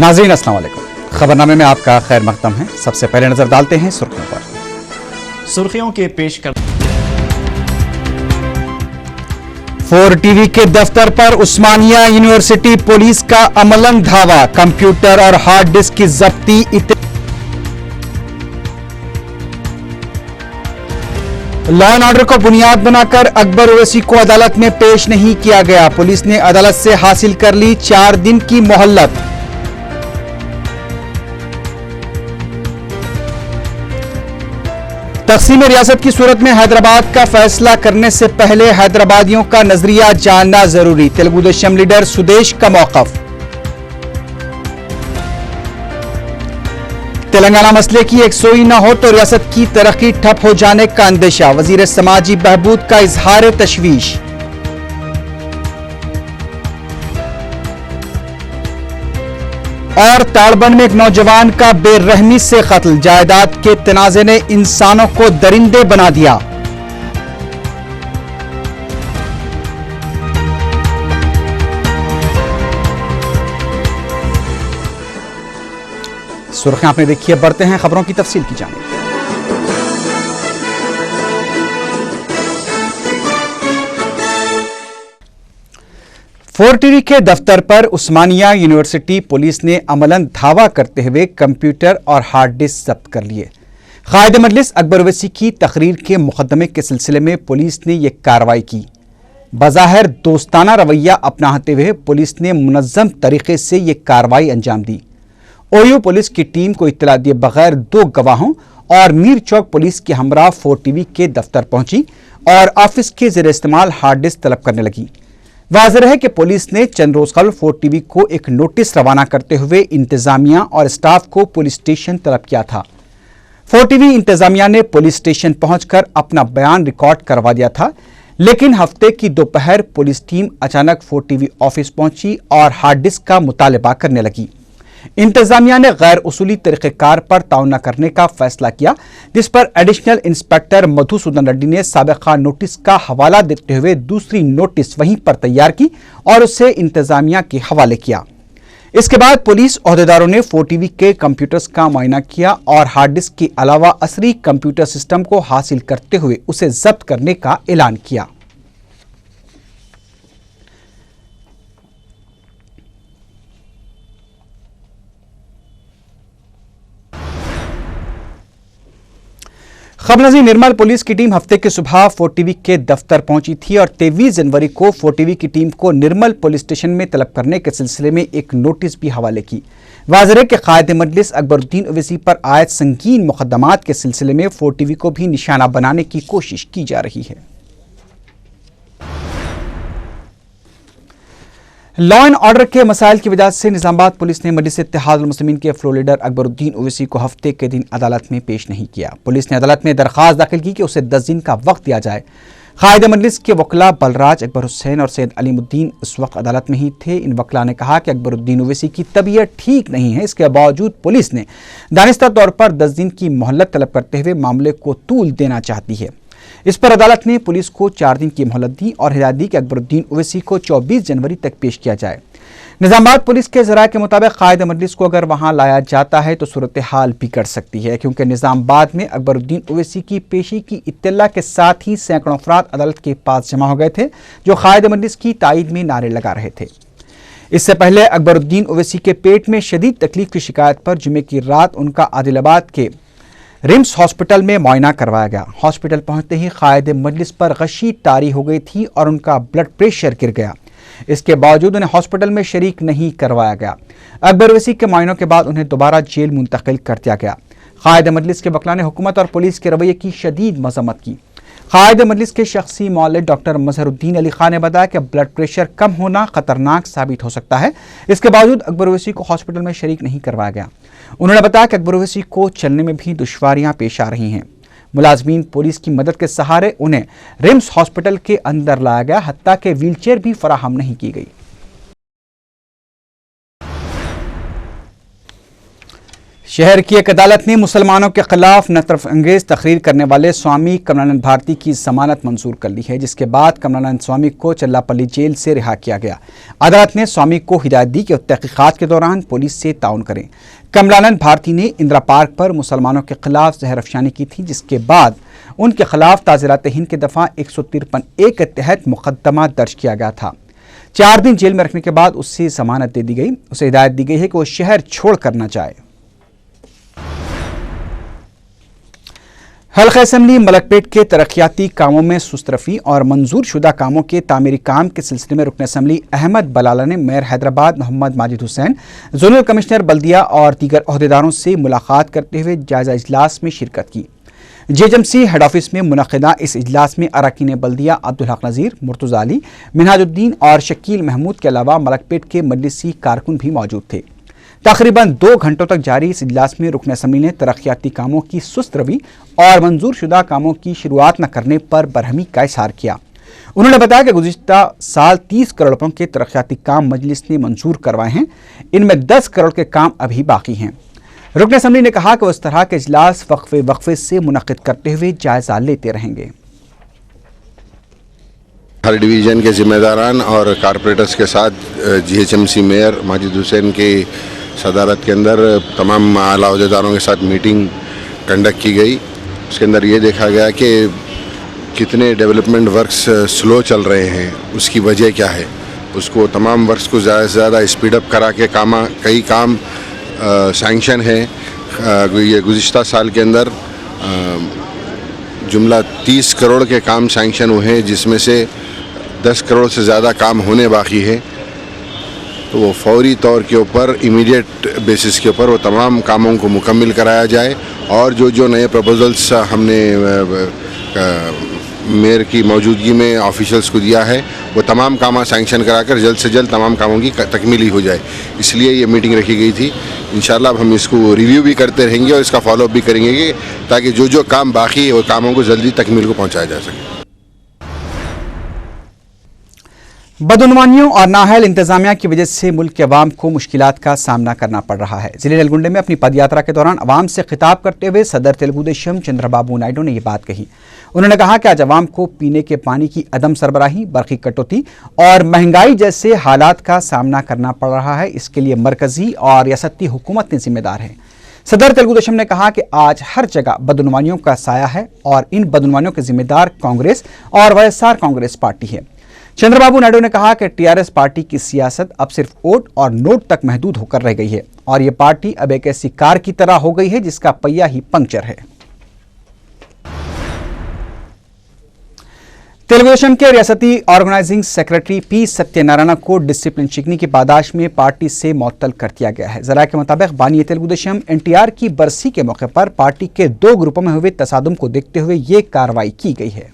नाज़रीन अस्सलाम वालेकुम। खबरनामे में आपका खैर मकदम है। सबसे पहले नजर डालते हैं सुर्खियों पर। सुर्खियों के पेश कर 4 टीवी के दफ्तर पर उस्मानिया यूनिवर्सिटी पुलिस का अमलन धावा, कंप्यूटर और हार्ड डिस्क की जब्ती। लॉ एंड ऑर्डर को बुनियाद बनाकर अकबर ओवैसी को अदालत में पेश नहीं किया गया। पुलिस ने अदालत से हासिल कर ली 4 दिन की मोहलत। तक़सीम रियासत की सूरत में हैदराबाद का फैसला करने से पहले हैदराबादियों का नजरिया जानना जरूरी, तेलुगु देशम लीडर सुदेश का मौक़िफ़। तेलंगाना मसले की यकसुई न हो तो रियासत की तरक्की ठप हो जाने का अंदेशा, वजीर समाजी बहबूद का इजहार तशवीश। और ताड़बन में एक नौजवान का बेरहमी से कत्ल, जायदाद के तनाजे ने इंसानों को दरिंदे बना दिया। सुर्खियां आपने देखी है, बढ़ते हैं खबरों की तफसील की जानिब। फोर टीवी के दफ्तर पर उस्मानिया यूनिवर्सिटी पुलिस ने अमलन धावा करते हुए कंप्यूटर और हार्ड डिस्क जब्त कर लिए। कायद मजलिस अकबर ओवैसी की तकरीर के मुकदमे के सिलसिले में पुलिस ने यह कार्रवाई की। बज़ाहिर दोस्ताना रवैया अपनाते हुए पुलिस ने मुनज़्ज़म तरीके से यह कार्रवाई अंजाम दी। ओयू पुलिस की टीम को इत्तला दिए बगैर 2 गवाहों और मीर चौक पुलिस के हमरा 4 टीवी के दफ्तर पहुंची और ऑफिस के ज़ेर इस्तेमाल हार्ड डिस्क तलब करने लगी। वाज़ेह है कि पुलिस ने चंद रोज कबल 4 टीवी को एक नोटिस रवाना करते हुए इंतजामिया और स्टाफ को पुलिस स्टेशन तलब किया था। 4 टीवी इंतजामिया ने पुलिस स्टेशन पहुंचकर अपना बयान रिकॉर्ड करवा दिया था, लेकिन हफ्ते की दोपहर पुलिस टीम अचानक 4 टीवी ऑफिस पहुंची और हार्ड डिस्क का मुतालबा करने लगी। इंतजामिया ने गैर उसूली तरीक़ेकार पर ताउन न करने का फैसला किया, जिस पर एडिशनल इंस्पेक्टर मधुसूदन रेड्डी ने साबिक़ा नोटिस का हवाला देते हुए दूसरी नोटिस वहीं पर तैयार की और उसे इंतजामिया के हवाले किया। इसके बाद पुलिस ओहदेदारों ने 4 टीवी के कंप्यूटर्स का मुआयना किया और हार्ड डिस्क के अलावा असली कंप्यूटर सिस्टम को हासिल करते हुए उसे जब्त करने का ऐलान किया। खबर नज़ीर निर्मल पुलिस की टीम हफ्ते की सुबह 4 टीवी के दफ्तर पहुंची थी और 23 जनवरी को 4 टीवी की टीम को निर्मल पुलिस स्टेशन में तलब करने के सिलसिले में एक नोटिस भी हवाले की। वाज़ेह है कि कायद मजलिस अकबरुद्दीन ओवैसी पर आयद संगीन मुकदमात के सिलसिले में 4 टीवी को भी निशाना बनाने की कोशिश की जा रही है। लॉ एंड ऑर्डर के मसाइल की वजह से निजामाबाद पुलिस ने मजलिस इत्तेहादुल मुस्लिमीन के फ्लोर लीडर अकबरुद्दीन ओवैसी को हफ्ते के दिन अदालत में पेश नहीं किया। पुलिस ने अदालत में दरख्वास्त दाखिल की कि उसे 10 दिन का वक्त दिया जाए। कायद मजलिस के वकला बलराज, अकबर हुसैन और सैयद अलीमुद्दीन इस वक्त अदालत में ही थे। इन वकला ने कहा कि अकबरुद्दीन ओवैसी की तबीयत ठीक नहीं है, इसके बावजूद पुलिस ने दानिस्ता तौर पर 10 दिन की मोहलत तलब करते हुए मामले को तूल देना चाहती है। इस पर अदालत ने पुलिस को 4 दिन की मोहलत दी और हिदायत दी कि अकबरुद्दीन ओवैसी को 24 जनवरी तक पेश किया जाए। निजामाबाद पुलिस के ज़राए के मुताबिक कायद मजलिस को अगर वहां लाया जाता है तो सूरत हाल बिगड़ सकती है, क्योंकि निजामाबाद में अकबरुद्दीन ओवैसी की पेशी की इत्तला के साथ ही सैकड़ों अफराद अदालत के पास जमा हो गए थे जो कायद मजलिस की तायीद में नारे लगा रहे थे। इससे पहले अकबरुद्दीन ओवैसी के पेट में शदीद तकलीफ की शिकायत पर जुमे की रात उनका आदिलाबाद के रिम्स हॉस्पिटल में मुआयना करवाया गया। हॉस्पिटल पहुंचते ही कायद मजलिस पर गशी तारी हो गई थी और उनका ब्लड प्रेशर गिर गया। इसके बावजूद उन्हें हॉस्पिटल में शरीक नहीं करवाया गया। अकबर ओवैसी के मुआयनों के बाद उन्हें दोबारा जेल मुंतकिल कर दिया गया। कायद मजलिस के वकला ने हुकूमत और पुलिस के रवैये की शदीद मजम्मत की। कायद मजलिस के शख्सी मौलिद डॉक्टर मजहरुद्दीन अली खान ने बताया कि ब्लड प्रेशर कम होना खतरनाक साबित हो सकता है। इसके बावजूद अकबर ओवैसी को हॉस्पिटल में शरीक नहीं करवाया गया। उन्होंने बताया कि अकबर ओवैसी को चलने में भी दुश्वारियां पेश आ रही हैं। मुलाजमीन पुलिस की मदद के सहारे उन्हें रिम्स हॉस्पिटल के अंदर लाया गया, हत्ता के व्हीलचेयर भी फराहम नहीं की गई। शहर की एक अदालत ने मुसलमानों के खिलाफ नफरत अंगेज तकरीर करने वाले स्वामी कमलानंद भारती की जमानत मंजूर कर ली है, जिसके बाद कमलानंद स्वामी को चल्लापल्ली जेल से रिहा किया गया। अदालत ने स्वामी को हिदायत दी कि तहकीकात के दौरान पुलिस से ताउन करें। कमलानंद भारती ने इंदिरा पार्क पर मुसलमानों के खिलाफ जहर अफशानी की थी, जिसके बाद उनके खिलाफ ताज़ीरात हिंद के दफ़ा 153A के तहत मुकदमा दर्ज किया गया था। 4 दिन जेल में रखने के बाद उससे जमानत दे दी गई। उसे हिदायत दी गई है कि वो शहर छोड़ कर न जाए। हल्का असम्बली मलकपेट के तरक्याती कामों में सुस्तरफी और मंजूर शुदा कामों के तामीरी काम के सिलसिले में रुकन असम्बली अहमद बलाला ने mayor Hyderabad Mohammed Majid Hussain, zonal commissioner बल्दिया और दीगर अहदेदारों से मुलाकात करते हुए जायजा इजलास में शिरकत की। JHMC हेड ऑफिस में मुनक़िदा इस इजलास में अरकान बल्दिया अब्दुल हक नज़ीर, मुर्तज़ा अली, मिनहाजुद्दीन और शकील महमूद के अलावा मलकपेट के मजलिसी कारकुन भी मौजूद थे। तकरीबन 2 घंटों तक जारी इस इजलास में रुकन असम्बली ने तरक्याती कामों की सुस्त रवी और मंजूर शुदा कामों की शुरुआत न करने पर बरहमी का इज़हार किया। उन्होंने बताया कि गुज़िश्ता साल 30 करोड़ रुपयों के तरक्याती काम मजलिस ने मंजूर करवाए हैं, इनमें 10 करोड़ के काम अभी बाकी हैं। रुकन असम्बली ने कहा कि वो इस तरह के इजलास वक्फे से मुनक़िद करते हुए जायजा लेते रहेंगे। हर डिवीज़न के जिम्मेदारान और कारपोरेटर्स के साथ JHMC मेयर माजिद हुसैन की सदारत के अंदर तमाम आला अहदेदारों के साथ मीटिंग कंडक्ट की गई। उसके अंदर ये देखा गया कि कितने डेवलपमेंट वर्क्स स्लो चल रहे हैं, उसकी वजह क्या है, उसको तमाम वर्क्स को ज़्यादा से ज़्यादा स्पीड अप करा के कई काम सैंक्शन है। ये गुज़िश्ता साल के अंदर जुमला 30 करोड़ के काम सैंक्शन हुए हैं, जिसमें से 10 करोड़ से ज़्यादा काम होने बाकी है। तो वो फौरी तौर के ऊपर इमीडिएट बेसिस के ऊपर वो तमाम कामों को मुकम्मल कराया जाए और जो नए प्रपोजल्स हमने मेयर की मौजूदगी में ऑफिशियल्स को दिया है, वो तमाम काम सैंक्शन कराकर जल्द से जल्द तमाम कामों की तकमीली हो जाए। इसलिए ये मीटिंग रखी गई थी। इंशाल्लाह अब हम इसको रिव्यू भी करते रहेंगे और इसका फॉलोअप भी करेंगे ताकि जो काम बाकी है वो कामों को जल्दी तकमील को पहुँचाया जा सके। बदउनवानियों और नाअहल इंतजामिया की वजह से मुल्क के अवाम को मुश्किलात का सामना करना पड़ रहा है। जिले नलगुंडे में अपनी पदयात्रा के दौरान अवाम से खिताब करते हुए सदर तेलुगु देशम चंद्रबाबू नायडू ने यह बात कही। उन्होंने कहा कि आज अवाम को पीने के पानी की अदम सरबराही, बरक़ी कटौती और महंगाई जैसे हालात का सामना करना पड़ रहा है। इसके लिए मरकजी और रियासती हुकूमत ने जिम्मेदार है। सदर तेलुगु देशम ने कहा कि आज हर जगह बदउनवानियों का साया है और इन बदउनवानियों के जिम्मेदार कांग्रेस और YSR कांग्रेस पार्टी है। चंद्रबाबू नायडू ने कहा कि TRS पार्टी की सियासत अब सिर्फ वोट और नोट तक महदूद होकर रह गई है और ये पार्टी अब एक ऐसी कार की तरह हो गई है जिसका पहिया ही पंक्चर है। तेलुगु देशम के रियासती ऑर्गेनाइजिंग सेक्रेटरी P सत्यनारायण को डिसिप्लिन शिकनी की पादाश में पार्टी से मुअत्तल कर दिया गया है। जरा के मुताबिक बानी तेलुगु देशम NTR की बरसी के मौके पर पार्टी के 2 ग्रुपों में हुए तसादुम को देखते हुए ये कार्रवाई की गई है।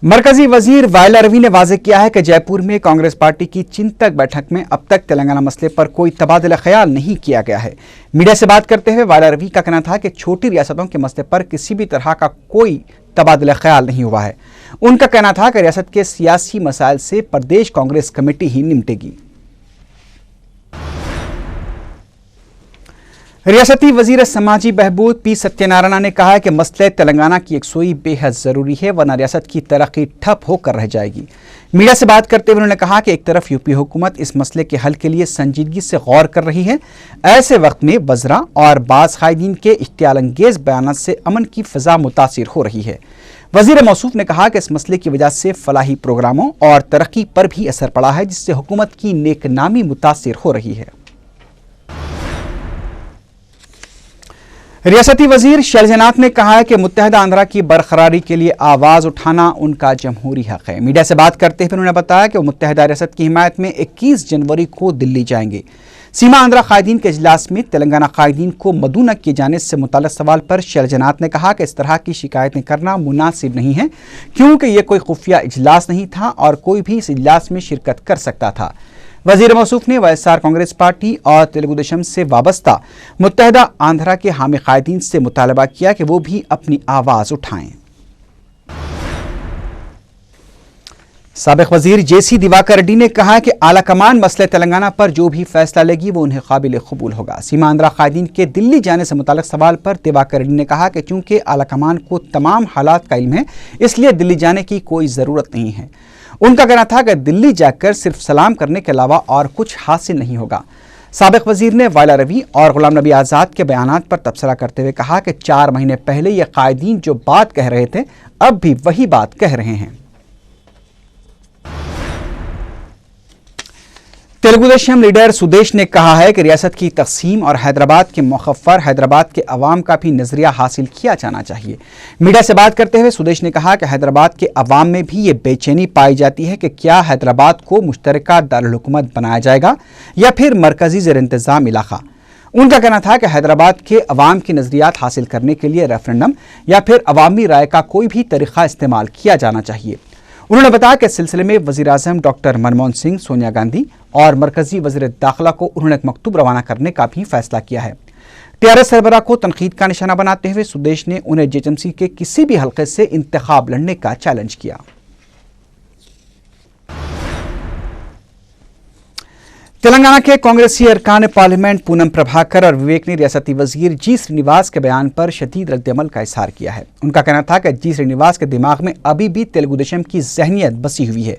मरकजी वजीर वायला रवि ने वाज़ेह किया है कि जयपुर में कांग्रेस पार्टी की चिंतक बैठक में अब तक तेलंगाना मसले पर कोई तबादला ख्याल नहीं किया गया है। मीडिया से बात करते हुए वायला रवि का कहना था कि छोटी रियासतों के मसले पर किसी भी तरह का कोई तबादला ख्याल नहीं हुआ है। उनका कहना था कि रियासत के सियासी मसाइल से प्रदेश कांग्रेस कमेटी ही निपटेगी। रियासती वजीर समाजी बहबूद P सत्यनारायण ने कहा है कि मसले तेलंगाना की यकसुई बेहद ज़रूरी है, वरना रियासत की तरक्की ठप होकर रह जाएगी। मीडिया से बात करते हुए उन्होंने कहा कि एक तरफ यूपी हुकूमत इस मसले के हल के लिए संजीदगी से गौर कर रही है, ऐसे वक्त में वज़रा और बाज़ कायदीन के इख्तियाल अंगेज़ बयानात से अमन की फ़ज़ा मुतासिर हो रही है। वज़ीर मौसूफ ने कहा कि इस मसले की वजह से फलाही प्रोग्रामों और तरक्की पर भी असर पड़ा है, जिससे हुकूमत की नेकनामी मुतासिर हो रही है। रियासती वजीर शैलजनाथ ने कहा है कि मुत्तहदा आंध्रा की बरकरारी के लिए आवाज़ उठाना उनका जमहूरी हक है। मीडिया से बात करते हुए उन्होंने बताया कि वो मुत्तहदा रियासत की हिमायत में 21 जनवरी को दिल्ली जाएंगे। सीमा आंध्रा कायदीन के इजलास में तेलंगाना कायदीन को मदू न किए जाने से मुताल्लिक़ सवाल पर शैलजनाथ ने कहा कि इस तरह की शिकायतें करना मुनासिब नहीं है, क्योंकि यह कोई खुफिया इजलास नहीं था और कोई भी इस इजलास में शिरकत कर सकता था। वजीर मौसूफ ने YSR कांग्रेस पार्टी और तेलुगु देशम से वाबस्ता मुत्तहदा आंध्रा के हामी कायदीन से मुतालबा किया कि वो भी अपनी आवाज़ उठाएं। साबिक वजीर जेसी दिवाकर रेड्डी ने कहा कि आला कमान मसले तेलंगाना पर जो भी फैसला लेगी वो उन्हें काबिल कबूल होगा। सीमांध्रा कायदीन के दिल्ली जाने से मुताल्लिक सवाल पर दिवाकर रेड्डी ने कहा कि चूंकि आला कमान को तमाम हालात का इल्म है, इसलिए दिल्ली जाने की कोई ज़रूरत नहीं है। उनका कहना था कि दिल्ली जाकर सिर्फ सलाम करने के अलावा और कुछ हासिल नहीं होगा। साबिक वजीर ने वायला रवि और गुलाम नबी आज़ाद के बयानात पर तबसरा करते हुए कहा कि 4 महीने पहले ये कायदीन जो बात कह रहे थे अब भी वही बात कह रहे हैं। तेलुगु देशम लीडर सुदेश ने कहा है कि रियासत की तकसीम और हैदराबाद के मौक़िफ़ पर हैदराबाद के अवाम का भी नजरिया हासिल किया जाना चाहिए। मीडिया से बात करते हुए सुदेश ने कहा कि हैदराबाद के अवाम में भी ये बेचैनी पाई जाती है कि क्या हैदराबाद को मुश्तरका दारुल हुकूमत बनाया जाएगा या फिर मरकजी ज़ेर इंतज़ाम इलाका। उनका कहना था कि हैदराबाद के अवाम के नजरियात हासिल करने के लिए रेफरेंडम या फिर अवामी राय का कोई भी तरीक़ा इस्तेमाल किया जाना चाहिए। उन्होंने बताया कि इस सिलसिले में वज़ीर आज़म डॉक्टर मनमोहन सिंह, सोनिया गांधी और मरकजी वज़ीर दाखिला को उन्होंने एक मकतूब रवाना करने का भी फैसला किया है। टीआरएस सरबराह को तनकीद का निशाना बनाते हुए सुदेश ने उन्हें जेएचएमसी के किसी भी हल्के से इंतखाब लड़ने का चैलेंज किया। तेलंगाना के कांग्रेसी अरकान पार्लियामेंट पूनम प्रभाकर और विवेक ने रियासती वजीर जी श्रीनिवास के बयान पर शदीद रद्द-ए-अमल का इजहार किया है। उनका कहना था कि जी श्रीनिवास के दिमाग में अभी भी तेलुगु देशम की जहनियत बसी हुई है।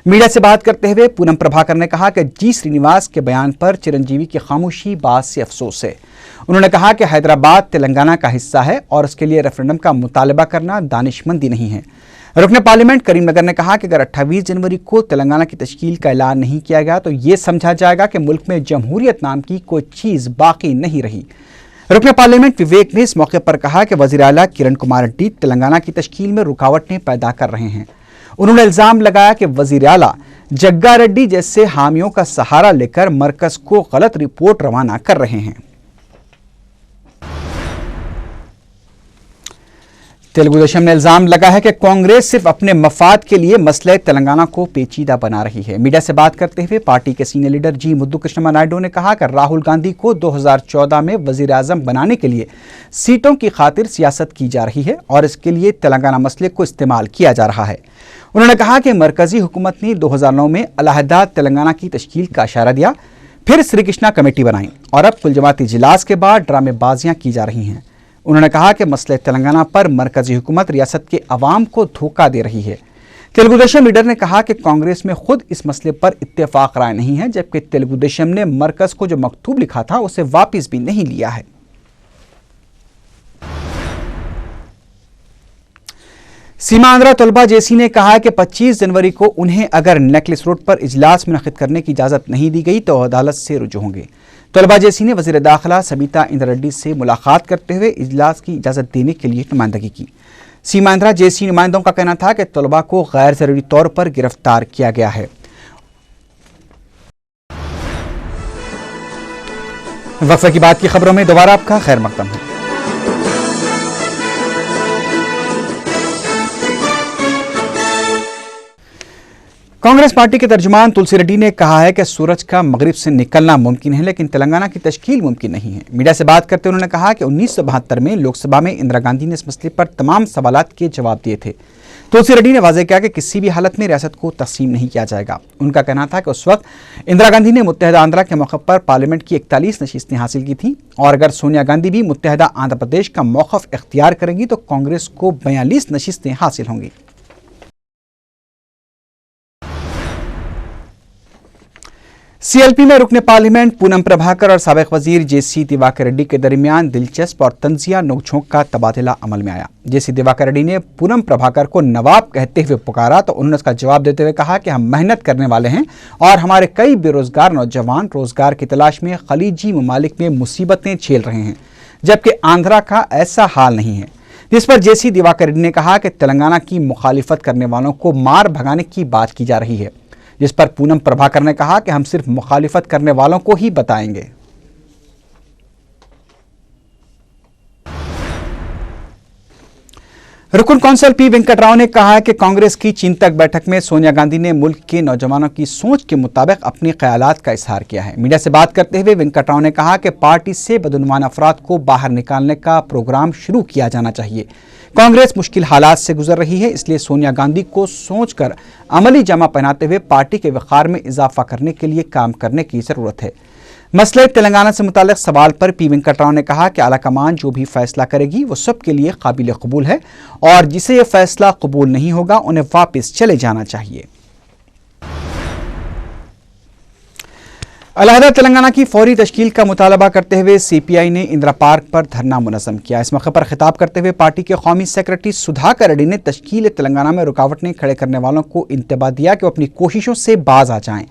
मीडिया से बात करते हुए पूनम प्रभाकर ने कहा कि जी श्रीनिवास के बयान पर चिरंजीवी की खामोशी बात से अफसोस है। उन्होंने कहा कि हैदराबाद तेलंगाना का हिस्सा है और उसके लिए रेफरेंडम का मुतालबा करना दानिशमंदी नहीं है। रुकन पार्लियामेंट करीमनगर ने कहा कि अगर 28 जनवरी को तेलंगाना की तश्कील का ऐलान नहीं किया गया तो ये समझा जाएगा कि मुल्क में जमहूरियत नाम की कोई चीज़ बाकी नहीं रही। रुकन पार्लियामेंट विवेक ने इस मौके पर कहा कि वज़ीर आला किरण कुमार रेड्डी तेलंगाना की तश्कील में रुकावटें पैदा कर रहे हैं। उन्होंने इल्ज़ाम लगाया कि वज़ीर आला जग्गा रेड्डी जैसे हामियों का सहारा लेकर मरकज़ को गलत रिपोर्ट रवाना कर रहे हैं। तेलुगु देशम ने इल्जाम लगाया है कि कांग्रेस सिर्फ अपने मफाद के लिए मसले तेलंगाना को पेचीदा बना रही है। मीडिया से बात करते हुए पार्टी के सीनियर लीडर जी मुद्दू कृष्णमा नायडू ने कहा कि राहुल गांधी को 2014 में वजीर आजम बनाने के लिए सीटों की खातिर सियासत की जा रही है और इसके लिए तेलंगाना मसले को इस्तेमाल किया जा रहा है। उन्होंने कहा कि मरकजी हुकूमत ने 2009 में अलहदा तेलंगाना की तश्कील का इशारा दिया, फिर श्री कृष्णा कमेटी बनाई और अब कुल जमाती इजलास के बाद ड्रामेबाजियां की जा रही हैं। उन्होंने कहा कि मसले तेलंगाना पर मरकजी हुकूमत रियासत के अवाम को धोखा दे रही है। तेलुगु देशम लीडर ने कहा कि कांग्रेस में खुद इस मसले पर इत्तेफाक राय नहीं है, जबकि तेलुगु देशम ने मरकज को जो मकतूब लिखा था उसे वापस भी नहीं लिया है। सीमांध्रा तलबा जेसी ने कहा कि 25 जनवरी को उन्हें अगर नेकलेस रोड पर इजलास मुनक्किद करने की इजाज़त नहीं दी गई तो अदालत से रुजू होंगे। तलबा जेसी ने वज़ीर दाखिला सबीता इंद्र रेड्डी से मुलाकात करते हुए इजलास की इजाज़त देने के लिए नुमाइंदगी की। सीमांध्रा जेसी नुमाइंदों का कहना था कि तलबा को गैर ज़रूरी तौर पर गिरफ्तार किया गया है। वक्फे की बात की खबरों में दोबारा आपका खैर मकदम है। कांग्रेस पार्टी के तर्जुमान तुलसी रेड्डी ने कहा है कि सूरज का मगरिब से निकलना मुमकिन है लेकिन तेलंगाना की तश्कील मुमकिन नहीं है। मीडिया से बात करते उन्होंने कहा कि 1972 में लोकसभा में इंदिरा गांधी ने इस मसले पर तमाम सवालात के जवाब दिए थे। तुलसी रेड्डी ने वाज़ेह किया कि किसी भी हालत में रियासत को तकसीम नहीं किया जाएगा। उनका कहना था कि उस वक्त इंदिरा गांधी ने मुत्तहदा आंध्रा के मौक़िफ़ पर पार्लियामेंट की 41 नशिस्तें हासिल की थी और अगर सोनिया गांधी भी मुत्तहदा आंध्र प्रदेश का मौक़िफ़ इख्तियार करेंगी तो कांग्रेस को 42 नशिस्तें हासिल होंगी। सीएलपी में रुकने पार्लियामेंट पूनम प्रभाकर और साबिक वजीर जेसी दिवाकर रेड्डी के दरमियान दिलचस्प और तंजिया नोकझोंक का तबादला अमल में आया। जेसी दिवाकर रेड्डी ने पूनम प्रभाकर को नवाब कहते हुए पुकारा तो उन्होंने उसका जवाब देते हुए कहा कि हम मेहनत करने वाले हैं और हमारे कई बेरोजगार नौजवान रोजगार की तलाश में खलीजी ममालिक में मुसीबतें झेल रहे हैं, जबकि आंध्रा का ऐसा हाल नहीं है। जिस पर जेसी दिवाकर रेड्डी ने कहा कि तेलंगाना की मुखालिफत करने वालों को मार भगाने की बात की जा रही है, जिस पर पूनम प्रभाकर ने कहा कि हम सिर्फ मुखालिफत करने वालों को ही बताएंगे। रुकन कौंसल पी वेंकटराव ने कहा है कि कांग्रेस की चिंतक बैठक में सोनिया गांधी ने मुल्क के नौजवानों की सोच के मुताबिक अपने ख्यालात का इजहार किया है। मीडिया से बात करते हुए वेंकटराव ने कहा कि पार्टी से बदउनवान अफराद को बाहर निकालने का प्रोग्राम शुरू किया जाना चाहिए। कांग्रेस मुश्किल हालात से गुजर रही है, इसलिए सोनिया गांधी को सोचकर अमली जामा पहनाते हुए पार्टी के वक़ार में इजाफा करने के लिए काम करने की जरूरत है। मसले तेलंगाना से मुताल्लिक सवाल पर पी वेंकटराव ने कहा कि आलाकमान जो भी फैसला करेगी वो सबके लिए काबिल कबूल है और जिसे यह फैसला कबूल नहीं होगा उन्हें वापस चले जाना चाहिए। अलहदा तेलंगाना की फौरी तश्कील का मुतालबा करते हुए CPI ने इंदिरा पार्क पर धरना मुनज़्ज़म किया। इस मौके पर खिताब करते हुए पार्टी के कौमी सेक्रेटरी सुधाकर रेड्डी ने तश्कील तेलंगाना में रुकावटें खड़े करने वालों को इंतबाह दिया कि वो अपनी कोशिशों से बाज आ जाएं।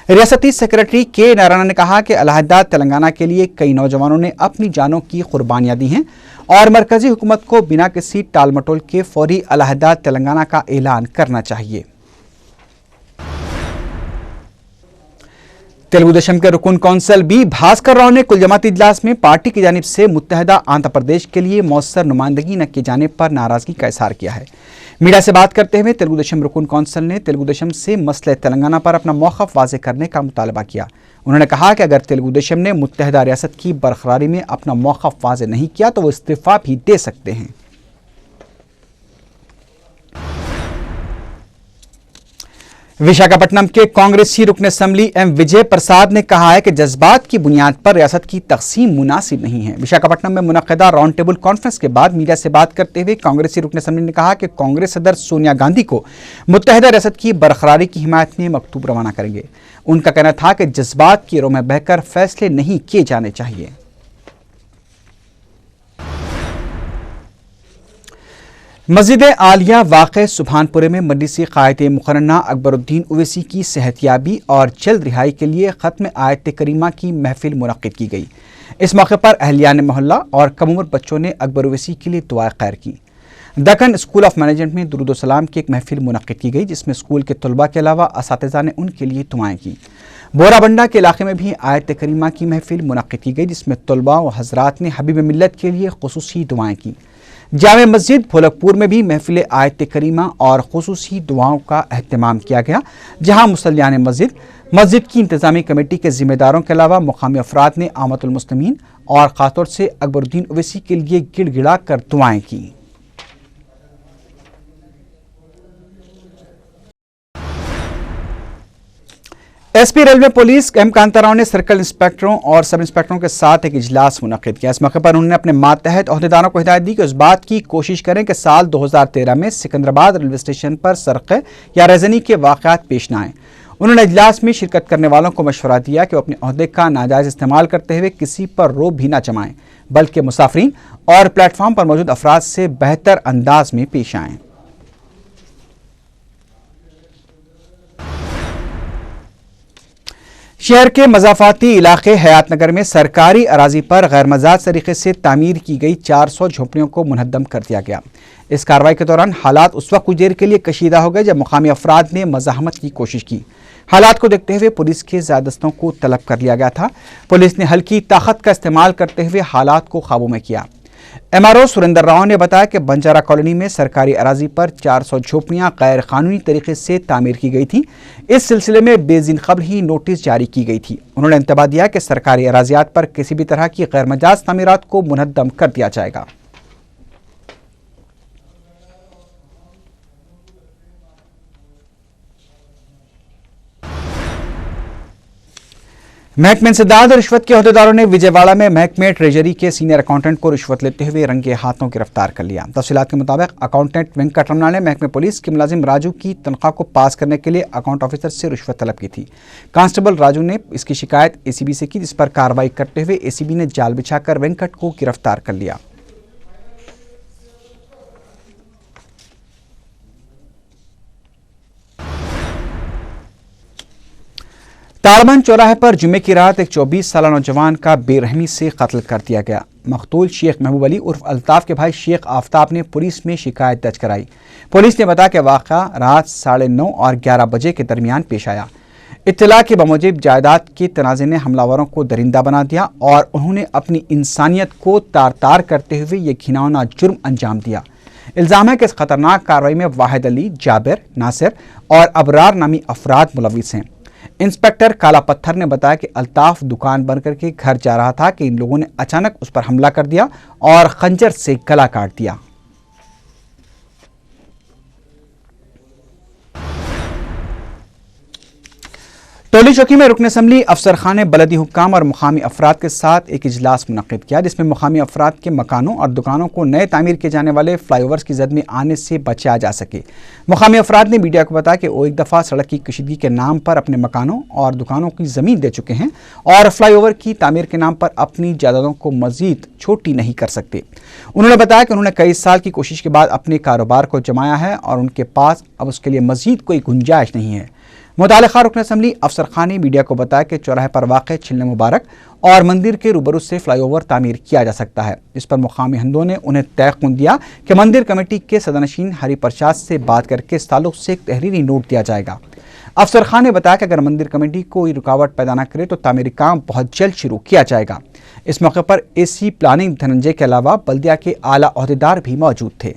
रियासती सेक्रेटरी के नारायण ने कहा कि अलहदा तेलंगाना के लिए कई नौजवानों ने अपनी जानों की कुर्बानियां दी हैं और मरकजी हुकूमत को बिना किसी टाल मटोल के फौरी अलहदा तेलंगाना का ऐलान करना चाहिए। तेलुगु देशम के रुकन कौंसल बी भास्कर राव ने कुल जमाती इजलास में पार्टी की जानिब से मुत्तहदा आंध्र प्रदेश के लिए मौसर नुमाइंदगी न किए जाने पर नाराजगी का इजहार किया है। मीडिया से बात करते हुए तेलुगु देशम रुकन कौंसल ने तेलुगु देशम से मसले तेलंगाना पर अपना मौक़िफ़ वाज़े करने का मुतालबा किया। उन्होंने कहा कि अगर तेलुगु देशम ने मुत्तहदा रियासत की बरकरारी में अपना मौक़िफ़ वाज़े नहीं किया तो वो इस्तीफ़ा भी दे सकते हैं। विशाखापट्टनम के कांग्रेसी रुकन असेंबली एम विजय प्रसाद ने कहा है कि जज्बात की बुनियाद पर रियासत की तकसीम मुनासिब नहीं है। विशाखापट्टनम में मुनक़दा राउंड टेबल कॉन्फ्रेंस के बाद मीडिया से बात करते हुए कांग्रेसी रुकन असेंबली ने कहा कि कांग्रेस सदर सोनिया गांधी को मुत्तहदा रियासत की बरकरारी की हिमायत में मकतूब रवाना करेंगे। उनका कहना था कि जज्बात की रो में बहकर फैसले नहीं किए जाने चाहिए। मस्जिद आलिया वाक़े सुभानपुरे में मजलिसी क़ायद मुक़र्रना अकबरुद्दीन ओवैसी की सेहतियाबी और जल्द रिहाई के लिए ख़त्म आयत करीमा की महफिल मुनक़्क़िद की गई। इस मौके पर अहलियान मोहल्ला और कम उम्र बच्चों ने अकबर ओवैसी के लिए दुआ खैर की। दक्कन स्कूल ऑफ मैनेजमेंट में दुरूद सलाम की एक महफिल मुनक़्क़िद की गई, जिसमें स्कूल के तलबा के अलावा असातिज़ा ने उनके लिए दुआएँ की। बोराबंडा के इलाके में भी आयत करीमा की महफिल मुनक़्क़िद की गई, जिसमें तलबा व हज़रात ने हबीब मिल्लत के लिए ख़ुसूसी दुआएँ की। जामे मस्जिद भोलकपुर में भी महफिल आयत करीमा और खुसूसी दुआओं का अहतमाम किया गया, जहां मुसल्लियान मस्जिद की इंतजामी कमेटी के जिम्मेदारों के अलावा मुकामी अफराद ने आमतुल मुस्लिमीन और ख़ासतौर से अकबरुद्दीन ओवैसी के लिए गिड़गिड़ा कर दुआएं की। SP railway police M Kantharao ने सर्कल इंस्पेक्टरों और सब इंस्पेक्टरों के साथ एक इजलास मुनक़्क़िद किया। इस मौके पर उन्होंने अपने मातहत ओहदेदारों को हिदायत दी कि उस बात की कोशिश करें कि साल 2013 में सिकंदराबाद रेलवे स्टेशन पर सरक़े या रेज़नी के वाक़यात पेश न आएँ। उन्होंने इजलास में शिरकत करने वालों को मशवरा दिया कि वो अपने ओहदे का नाजायज़ इस्तेमाल करते हुए किसी पर रोब भी न जमाएं, बल्कि मुसाफिरीन और प्लेटफॉर्म पर मौजूद अफराद से बेहतर अंदाज में पेश आएँ। शहर के मज़ाफ़ाती इलाके हयात नगर में सरकारी अराजी पर गैर मजाज तरीके से तामीर की गई 400 झोंपड़ियों को मुनहद्दम कर दिया गया। इस कार्रवाई के दौरान हालात उस वक्त कुछ देर के लिए कशीदा हो गए जब मुकामी अफराद ने मज़ाहमत की कोशिश की। हालात को देखते हुए पुलिस के ज़्यादस्तों को तलब कर लिया गया था। पुलिस ने हल्की ताकत का इस्तेमाल करते हुए हालात को काबू में किया। MRO सुरेंद्र राव ने बताया कि बंजारा कॉलोनी में सरकारी अराजी पर 400 झोपड़ियां गैर कानूनी तरीके से तामीर की गई थी। इस सिलसिले में बेजिन कबल ही नोटिस जारी की गई थी। उन्होंने इंतबाह दिया कि सरकारी अराजियात पर किसी भी तरह की गैर मजाज तामीरात को मुनहद्दम कर दिया जाएगा। महकमे इंसदाद और रिश्वत के अहदेदारों ने विजयवाड़ा में महकमे ट्रेजरी के सीनियर अकाउंटेंट को रिश्वत लेते हुए रंगे हाथों गिरफ्तार कर लिया। तफसीलात के मुताबिक अकाउंटेंट वेंकटरमणा ने महकमे पुलिस के मुलाजिम राजू की तनख्वाह को पास करने के लिए अकाउंट ऑफिसर से रिश्वत तलब की थी। कांस्टेबल राजू ने इसकी शिकायत ACB से की, जिस पर कार्रवाई करते हुए ACB ने जाल बिछाकर वेंकट को गिरफ्तार कर लिया। ताड़बंद चौराहे पर जुमे की रात एक 24 साला नौजवान का बेरहमी से कत्ल कर दिया गया। मकतूल शेख महबूब अली उर्फ अल्ताफ के भाई शेख आफ्ताब ने पुलिस में शिकायत दर्ज कराई। पुलिस ने बताया कि वाक़या रात 9:30 और 11 बजे के दरमियान पेश आया। इत्तला के बमूजिब जायदाद के तनाज़े ने हमलावरों को दरिंदा बना दिया और उन्होंने अपनी इंसानियत को तार तार करते हुए ये घिनौना जुर्म अंजाम दिया। इल्ज़ाम है कि इस खतरनाक कार्रवाई में वाहिद अली, जाबिर, नासिर और अबरार नामी अफराद मुलविस हैं। इंस्पेक्टर काला पत्थर ने बताया कि अल्ताफ दुकान बंद करके घर जा रहा था कि इन लोगों ने अचानक उस पर हमला कर दिया और खंजर से गला काट दिया। टोली चौकी में रुकन असम्बली अफसर खान ने बलदी हुक्काम और मुकामी अफराद के साथ एक इजलास मुनक्किद किया, जिसमें मुकामी अफराद के मकानों और दुकानों को नए तामीर किए जाने वाले फ्लाईओवर्स की जद में आने से बचाया जा सके। मुकामी अफराद ने मीडिया को बताया कि वो एक दफ़ा सड़क की कशीदगी के नाम पर अपने मकानों और दुकानों की ज़मीन दे चुके हैं और फ्लाईओवर की तामीर के नाम पर अपनी जायदादों को मजीद छोटी नहीं कर सकते। उन्होंने बताया कि उन्होंने कई साल की कोशिश के बाद अपने कारोबार को जमाया है और उनके पास अब उसके लिए मजीद कोई गुंजाइश नहीं है। मुतालिका रुकन असम्बली अफसर खान ने मीडिया को बताया कि चौराहे पर वाक़ छिलने मुबारक और मंदिर के रूबरू से फ्लाईओवर तामीर किया जा सकता है। इस पर मुकामी हिंदुओं ने उन्हें तयक़ुन दिया कि मंदिर कमेटी के सदरनशीन हरि प्रसाद से बात करके इस ताल्लुक से एक तहरीरी नोट दिया जाएगा। अफसर खान ने बताया कि अगर मंदिर कमेटी कोई रुकावट पैदा न करे तो तामीरी काम बहुत जल्द शुरू किया जाएगा। इस मौके पर AC प्लानिंग धनंजय के अलावा बल्दिया के आला अहदेदार भी मौजूद थे।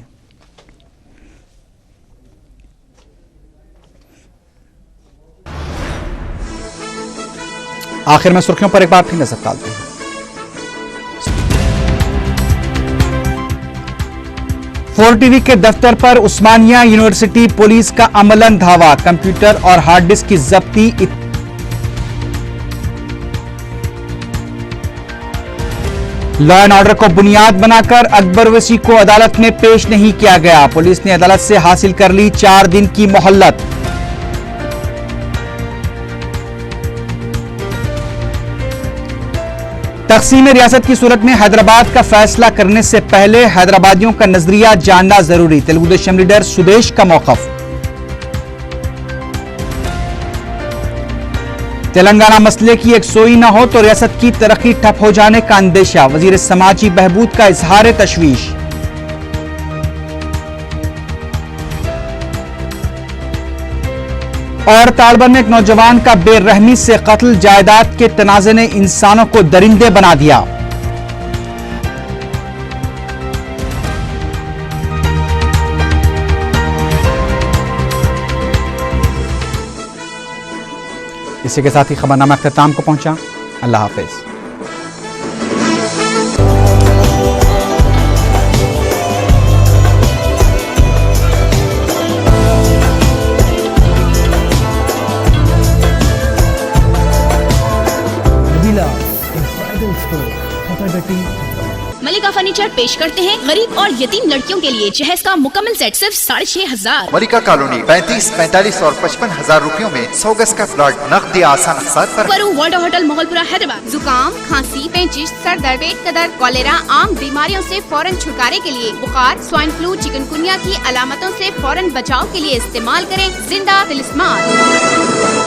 आखिर में सुर्खियों पर एक बार फिर नजर डालते हैं। फोर टीवी के दफ्तर पर उस्मानिया यूनिवर्सिटी पुलिस का अमलन धावा, कंप्यूटर और हार्ड डिस्क की जब्ती। लॉ एंड ऑर्डर को बुनियाद बनाकर अकबर ओवैसी को अदालत में पेश नहीं किया गया। पुलिस ने अदालत से हासिल कर ली 4 दिन की मोहल्लत। तक़सीम रियासत की सूरत में हैदराबाद का फैसला करने से पहले हैदराबादियों का नजरिया जानना जरूरी, तेलुगु देशम लीडर सुदेश का मौक़िफ़। तेलंगाना मसले की यकसोई न हो तो रियासत की तरक्की ठप हो जाने का अंदेशा, वजीर समाजी बहबूद का इजहार तशवीश। और तालिबान में एक नौजवान का बेरहमी से कत्ल, जायदाद के तनाज़े ने इंसानों को दरिंदे बना दिया। इसी के साथ ही खबरनामा अख्ताम को पहुंचा। अल्लाह हाफिज। मलिका फर्नीचर पेश करते हैं गरीब और यतीम लड़कियों के लिए जहेज का मुकम्मल सेट सिर्फ 6,500। मलिका कॉलोनी 35, 45 और 55,000 रुपयों में 100 गज का प्लॉट नकदी आसान अक़सात पर। World hotel Mogalpura Hyderabad. जुकाम, खांसी, पेचिश, सर दर्द, पेट का दर्द, कॉलेरा आम बीमारियों से फौरन छुटकारे के लिए, बुखार, स्वाइन फ्लू, चिकनगुनिया की अलामतों से फौरन बचाव के लिए इस्तेमाल करें जिंदा तिलिस्मान।